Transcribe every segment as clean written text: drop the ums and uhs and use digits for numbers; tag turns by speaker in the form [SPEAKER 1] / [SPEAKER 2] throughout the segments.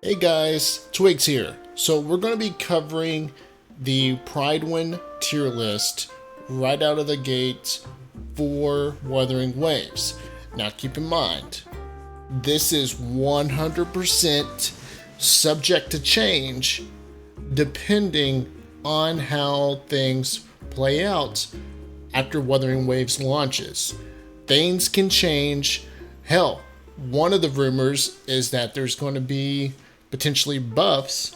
[SPEAKER 1] Hey guys, Twigs here. So we're going to be covering the Pridewin tier list right out of the gate for Wuthering Waves. Now keep in mind, this is 100% subject to change depending on how things play out after Wuthering Waves launches. Things can change. Hell, one of the rumors is that there's going to be potentially buffs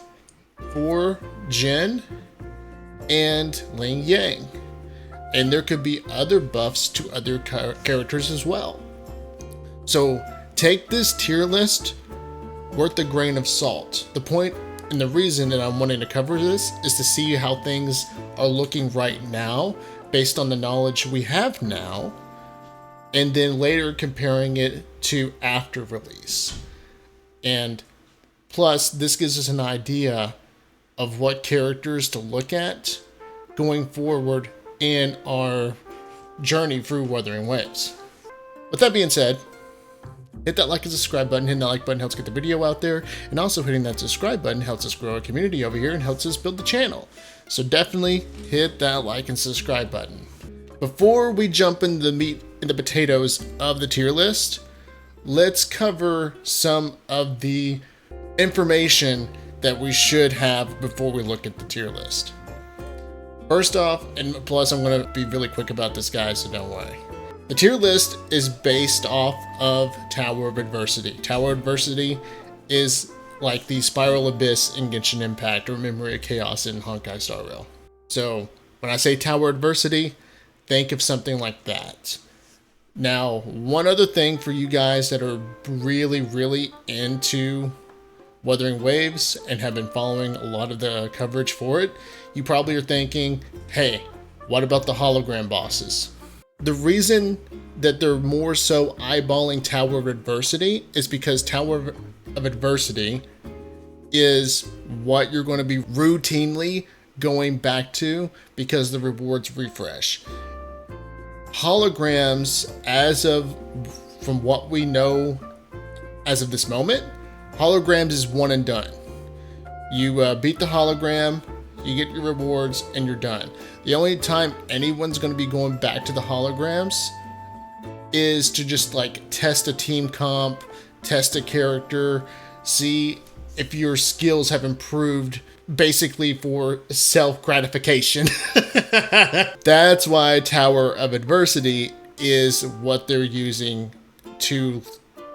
[SPEAKER 1] for Jin and Ling Yang. And there could be other buffs to other characters as well. So take this tier list worth a grain of salt. The point and the reason that I'm wanting to cover this is to see how things are looking right now based on the knowledge we have now, and then later comparing it to after release. And plus, this gives us an idea of what characters to look at going forward in our journey through Wuthering Waves. With that being said, hit that like and subscribe button. Hitting that like button helps get the video out there, and also hitting that subscribe button helps us grow our community over here and helps us build the channel. So definitely hit that like and subscribe button. Before we jump into the meat and the potatoes of the tier list, let's cover some of the information that we should have before we look at the tier list. First off, and plus I'm going to be really quick about this, guys, so don't worry. The tier list is based off of Tower of Adversity. Tower of Adversity is like the Spiral Abyss in Genshin Impact or Memory of Chaos in Honkai Star Rail. So when I say Tower of Adversity, think of something like that. Now, one other thing for you guys that are really into Wuthering Waves and have been following a lot of the coverage for it, you probably are thinking, hey, what about the hologram bosses? The reason that they're more so eyeballing Tower of Adversity is because Tower of Adversity is what you're going to be routinely going back to because the rewards refresh. Holograms, from what we know as of this moment, holograms is one and done. You beat the hologram, you get your rewards, and you're done. The only time anyone's going to be going back to the holograms is to just like test a team comp, test a character, see if your skills have improved, basically for self-gratification. That's why Tower of Adversity is what they're using to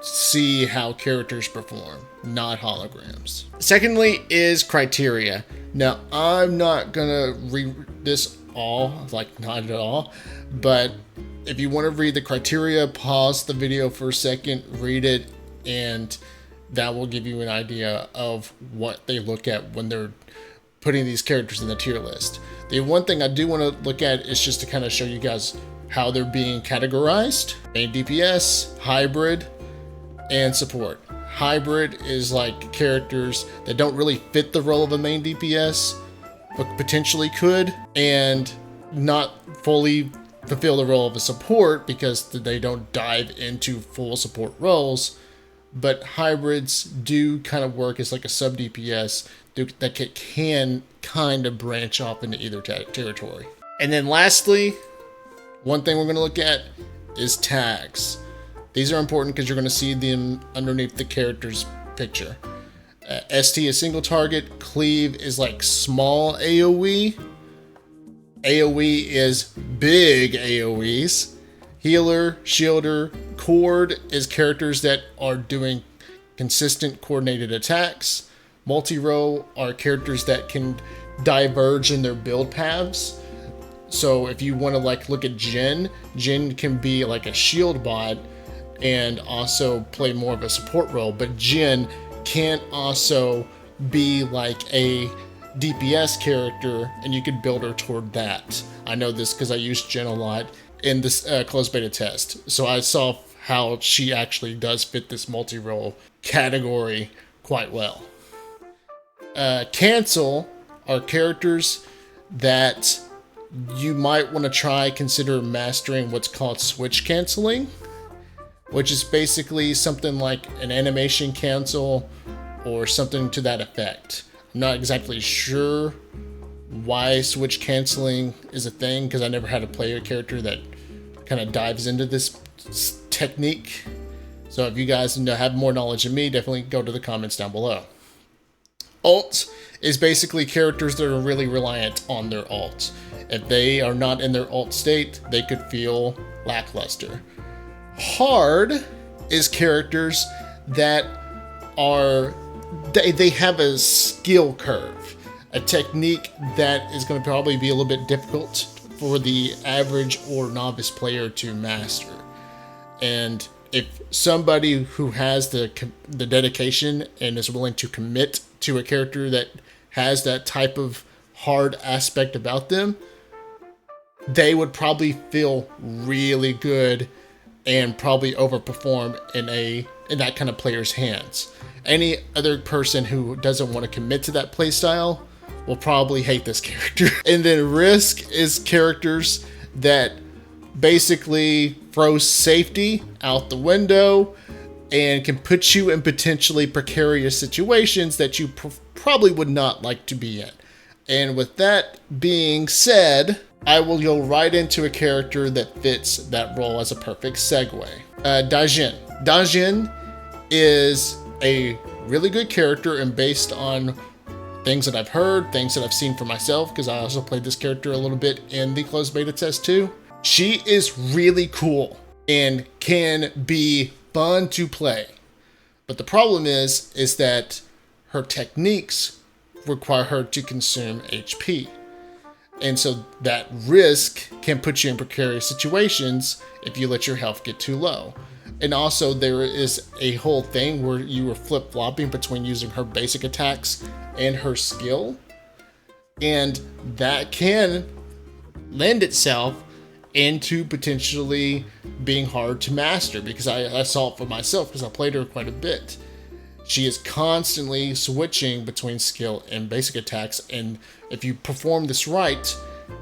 [SPEAKER 1] see how characters perform, not holograms. Secondly is criteria. Now, I'm not gonna read this all, like not at all, but if you want to read the criteria, pause the video for a second, read it, and that will give you an idea of what they look at when they're putting these characters in the tier list. The one thing I do want to look at is just to kind of show you guys how they're being categorized. Main DPS, hybrid, and support. Hybrid is like characters that don't really fit the role of a main DPS, but potentially could, and not fully fulfill the role of a support because they don't dive into full support roles. But hybrids do kind of work as like a sub DPS that can kind of branch off into either territory. And then lastly, one thing we're going to look at is tags. These are important because you're going to see them underneath the character's picture. ST is single target. Cleave is like small AoE. AoE is big AoEs. Healer, shielder, cord is characters that are doing consistent coordinated attacks. Multi-row are characters that can diverge in their build paths. So if you want to like look at Jin can be like a shield bot and also play more of a support role, but Jin can also be like a DPS character, and you could build her toward that. I know this because I used Jin a lot in this closed beta test, so I saw how she actually does fit this multi-role category quite well. Cancel are characters that you might want to consider mastering what's called switch canceling, which is basically something like an animation cancel or something to that effect. I'm not exactly sure why switch canceling is a thing, because I never had a player character that kind of dives into this technique. So if you guys have more knowledge than me, definitely go to the comments down below. Ult is basically characters that are really reliant on their ult. If they are not in their ult state, they could feel lackluster. Hard is characters that are, they have a skill curve, a technique that is going to probably be a little bit difficult for the average or novice player to master. And if somebody who has the dedication and is willing to commit to a character that has that type of hard aspect about them, they would probably feel really good and probably overperform in that kind of player's hands. Any other person who doesn't want to commit to that playstyle will probably hate this character. And then risk is characters that basically throw safety out the window and can put you in potentially precarious situations that you probably would not like to be in. And with that being said, I will go right into a character that fits that role as a perfect segue. Dajin. Dajin is a really good character, and based on things that I've heard, things that I've seen for myself, because I also played this character a little bit in the closed beta test too, she is really cool and can be fun to play. But the problem is that her techniques require her to consume HP. And so that risk can put you in precarious situations if you let your health get too low. And also there is a whole thing where you are flip-flopping between using her basic attacks and her skill. And that can lend itself into potentially being hard to master, because I saw it for myself because I played her quite a bit. She is constantly switching between skill and basic attacks, and if you perform this right,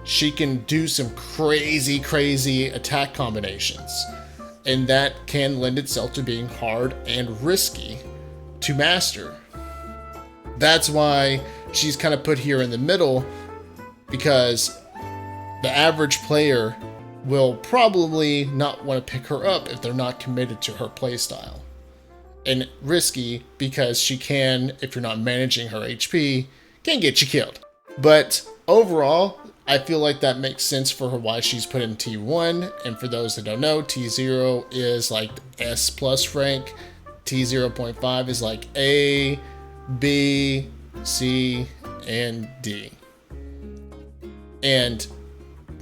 [SPEAKER 1] she can do some crazy attack combinations, and that can lend itself to being hard and risky to master. That's why she's kind of put here in the middle, because the average player will probably not want to pick her up if they're not committed to her playstyle. And risky because she can, if you're not managing her HP, can get you killed. But overall, I feel like that makes sense for her why she's put in T1. And for those that don't know, T0 is like S plus rank. T0.5 is like A, B, C, and D. And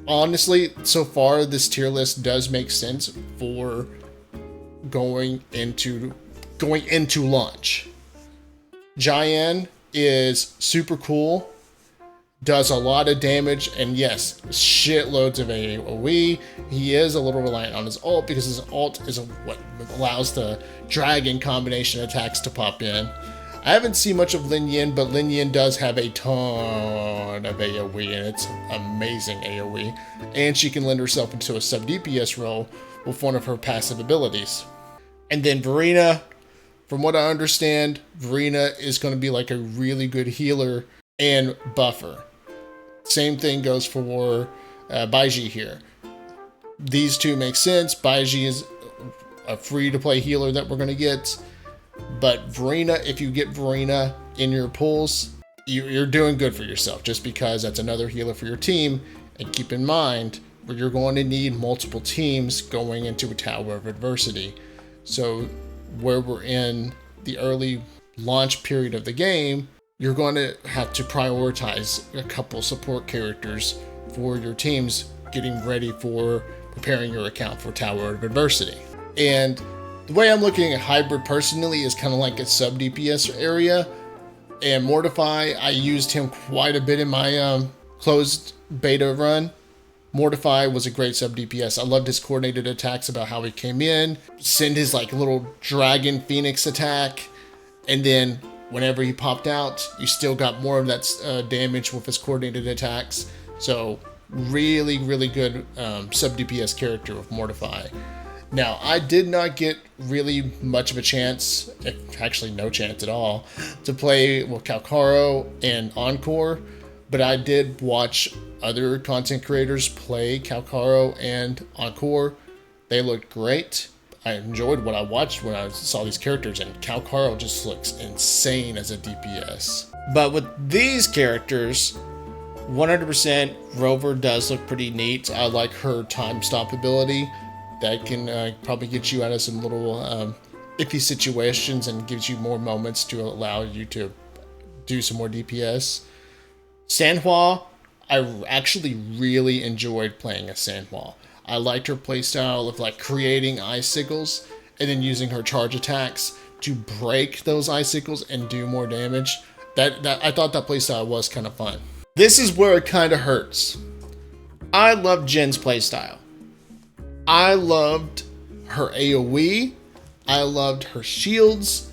[SPEAKER 1] honestly, so far this tier list does make sense for going into launch. Jayan is super cool, does a lot of damage, and yes, shitloads of AoE. He is a little reliant on his ult, because his ult is what allows the dragon combination attacks to pop in. I haven't seen much of Lin Yin, but Lin Yin does have a ton of AoE, and it's amazing AoE. And she can lend herself into a sub DPS role with one of her passive abilities. And then Verina, from what I understand, Verina is going to be like a really good healer and buffer. Same thing goes for Baizhi here. These two make sense. Baizhi is a free-to-play healer that we're going to get. But Verina, if you get Verina in your pools, you're doing good for yourself, just because that's another healer for your team. And keep in mind, you're going to need multiple teams going into a Tower of Adversity. So where we're in the early launch period of the game, you're going to have to prioritize a couple support characters for your teams getting ready for preparing your account for Tower of Adversity. And the way I'm looking at Hybrid personally is kind of like a sub DPS area. And Mortify, I used him quite a bit in my closed beta run. Mortify was a great sub DPS. I loved his coordinated attacks, about how he came in, send his like little dragon phoenix attack, and then whenever he popped out, you still got more of that damage with his coordinated attacks. So really good sub DPS character with Mortify. Now, I did not get really much of a chance, actually no chance at all, to play with Calcaro and Encore, but I did watch other content creators play Calcaro and Encore. They looked great. I enjoyed what I watched when I saw these characters, and Calcaro just looks insane as a DPS. But with these characters, 100% Rover does look pretty neat. I like her time stop ability. That can probably get you out of some little iffy situations and gives you more moments to allow you to do some more DPS. Sanhua, I actually really enjoyed playing as Sanhua. I liked her playstyle of like creating icicles and then using her charge attacks to break those icicles and do more damage. That I thought that playstyle was kind of fun. This is where it kind of hurts. I love Jin's playstyle. I loved her AoE. I loved her shields.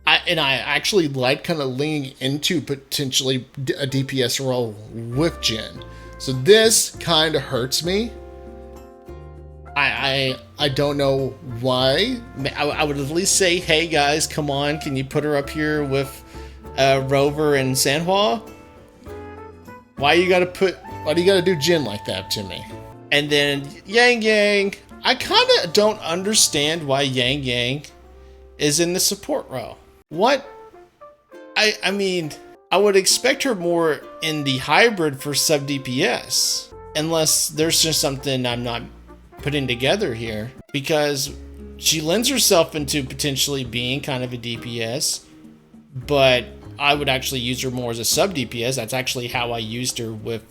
[SPEAKER 1] I actually liked kind of leaning into potentially a DPS role with Jin. So this kind of hurts me. I don't know why. I would at least say, hey guys, come on, can you put her up here with Rover and Sanhua? Why do you gotta do Jin like that to me? And then Yang Yang, I kind of don't understand why Yang Yang is in the support role. What? I mean, I would expect her more in the hybrid for sub DPS, unless there's just something I'm not putting together here, because she lends herself into potentially being kind of a DPS, but I would actually use her more as a sub DPS. That's actually how I used her with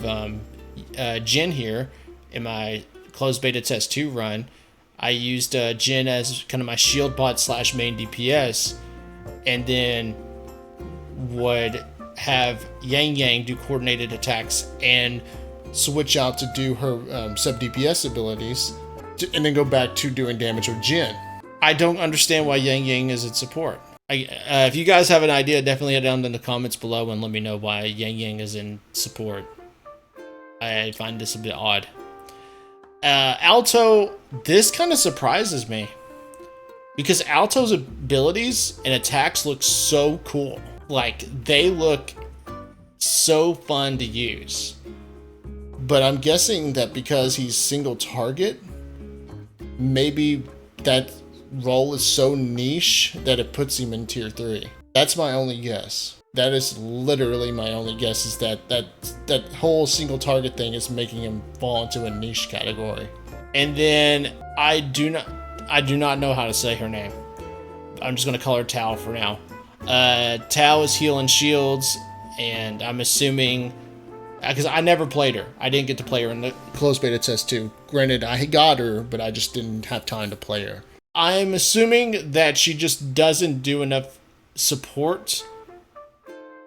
[SPEAKER 1] Jin here in my closed beta test 2 run. I used Jin as kind of my shield bot / main DPS, and then would have Yang Yang do coordinated attacks and switch out to do her sub DPS abilities, and then go back to doing damage with Jin. I don't understand why Yang Yang is in support. If you guys have an idea, definitely head down in the comments below and let me know why Yang Yang is in support. I find this a bit odd. Alto, this kind of surprises me, because Alto's abilities and attacks look so cool. Like, they look so fun to use. But I'm guessing that because he's single target, maybe that role is so niche that it puts him in tier 3. That's my only guess. That is literally my only guess, is that whole single target thing is making him fall into a niche category. And then I do not know how to say her name. I'm just gonna call her Tao for now. Tao is healing shields, and I'm assuming, because I never played her. I didn't get to play her in the closed beta test 2. Granted, I got her, but I just didn't have time to play her. I'm assuming that she just doesn't do enough support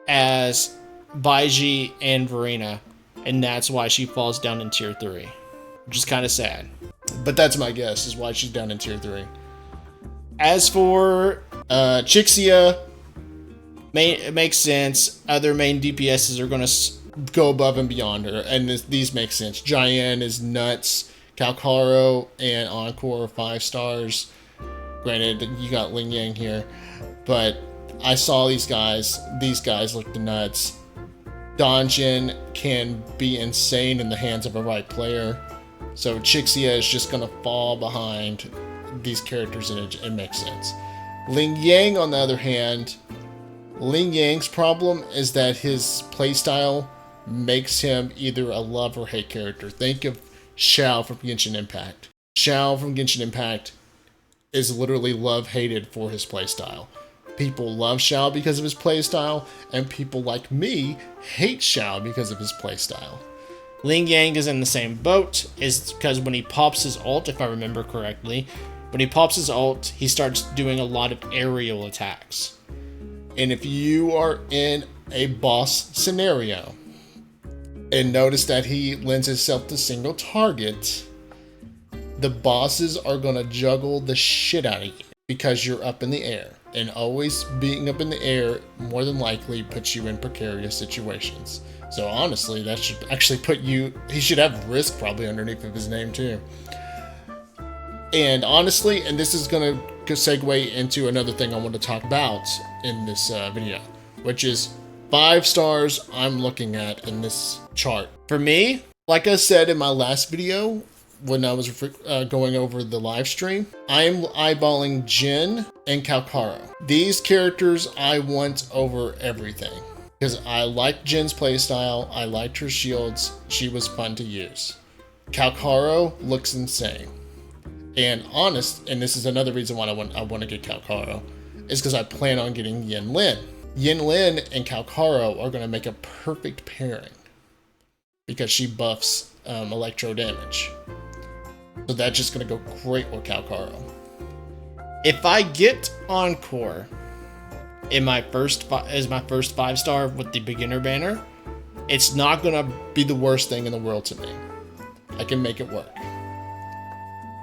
[SPEAKER 1] as Baiji and Verena, and that's why she falls down in tier 3. Which is kind of sad. But that's my guess, is why she's down in tier 3. As for Chixia, it makes sense. Other main DPSs are going to go above and beyond her, and these make sense. Jian is nuts. Calcaro and Encore are 5 stars. Granted, you got Ling Yang here, but I saw these guys. These guys look nuts. Donjin can be insane in the hands of a right player, so Chixia is just going to fall behind these characters, and it makes sense. Ling Yang, on the other hand, Ling Yang's problem is that his playstyle makes him either a love or hate character. Think of Xiao from Genshin Impact. Xiao from Genshin Impact is literally love-hated for his playstyle. People love Xiao because of his playstyle, and people like me hate Xiao because of his playstyle. Ling Yang is in the same boat, is because when he pops his ult, if I remember correctly, when he pops his ult, he starts doing a lot of aerial attacks. And if you are in a boss scenario and notice that he lends himself to single target, the bosses are going to juggle the shit out of you because you're up in the air. And always being up in the air more than likely puts you in precarious situations. So honestly, that should actually put you... He should have Risk probably underneath of his name too. And honestly, and this is going to segue into another thing I want to talk about in this video, which is 5 stars I'm looking at in this chart. For me, like I said in my last video, when I was going over the live stream, I am eyeballing Jin and Kalkaro. These characters I want over everything because I like Jin's playstyle. I liked her shields. She was fun to use. Kalkaro looks insane. And this is another reason why I want to get Kalkaro, is because I plan on getting Yin Lin. Yin Lin and Kalkaro are going to make a perfect pairing because she buffs electro damage. So that's just going to go great with Kalkaro. If I get Encore in my first 5-star with the beginner banner, it's not going to be the worst thing in the world to me. I can make it work.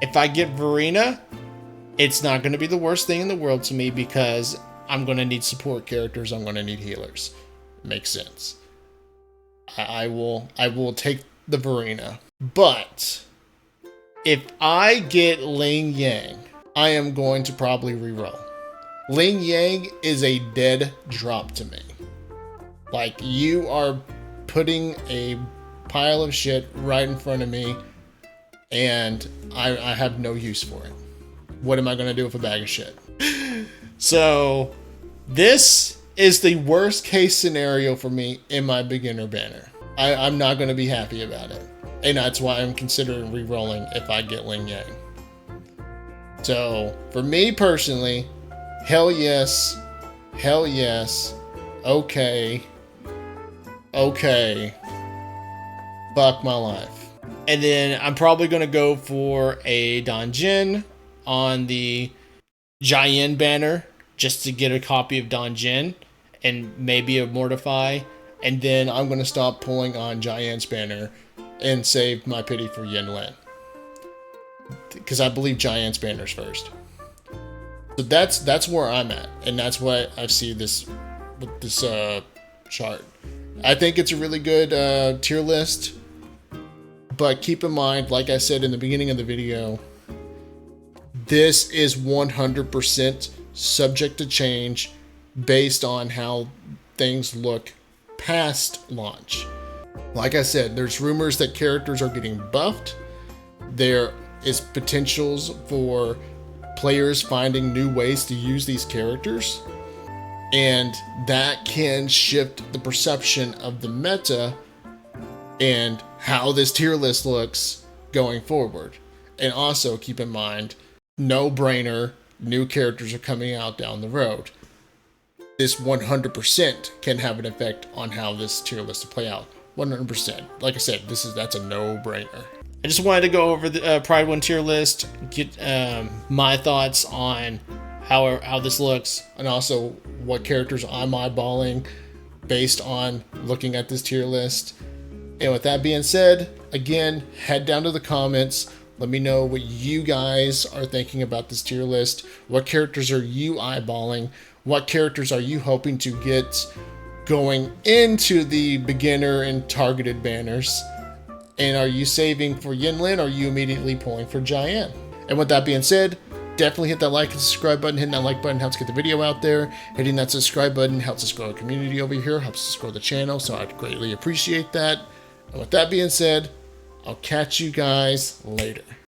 [SPEAKER 1] If I get Verena, it's not going to be the worst thing in the world to me because I'm going to need support characters. I'm going to need healers. Makes sense. I will take the Verena. But if I get Ling Yang, I am going to probably reroll. Ling Yang is a dead drop to me. Like, you are putting a pile of shit right in front of me, and I have no use for it. What am I going to do with a bag of shit? So, this is the worst case scenario for me in my beginner banner. I'm not going to be happy about it. And that's why I'm considering re-rolling if I get Ling Yang. So, for me personally, hell yes, okay, fuck my life. And then I'm probably going to go for a Donjin on the Jiayan banner just to get a copy of Donjin and maybe a Mortify. And then I'm going to stop pulling on Jiayan's banner and save my pity for Yin Lin, because I believe Jiayan's banner's first. So that's where I'm at, and that's what I see this with this chart. I think it's a really good tier list, but keep in mind, like I said in the beginning of the video, this is 100% subject to change based on how things look past launch. Like I said, there's rumors that characters are getting buffed. There is potentials for players finding new ways to use these characters, and that can shift the perception of the meta and how this tier list looks going forward. And also keep in mind, no brainer, new characters are coming out down the road. This 100% can have an effect on how this tier list will play out. 100%. Like I said, that's a no-brainer. I just wanted to go over the Pride 1 tier list, get my thoughts on how this looks, and also what characters I'm eyeballing based on looking at this tier list. And with that being said, again, head down to the comments. Let me know what you guys are thinking about this tier list. What characters are you eyeballing? What characters are you hoping to get going into the beginner and targeted banners? And are you saving for Yin Lin, or are you immediately pulling for Jiayan? And with that being said, definitely hit that like and subscribe button. Hitting that like button helps get the video out there. Hitting that subscribe button helps us grow a community over here, helps us grow the channel, so I'd greatly appreciate that. And with that being said, I'll catch you guys later.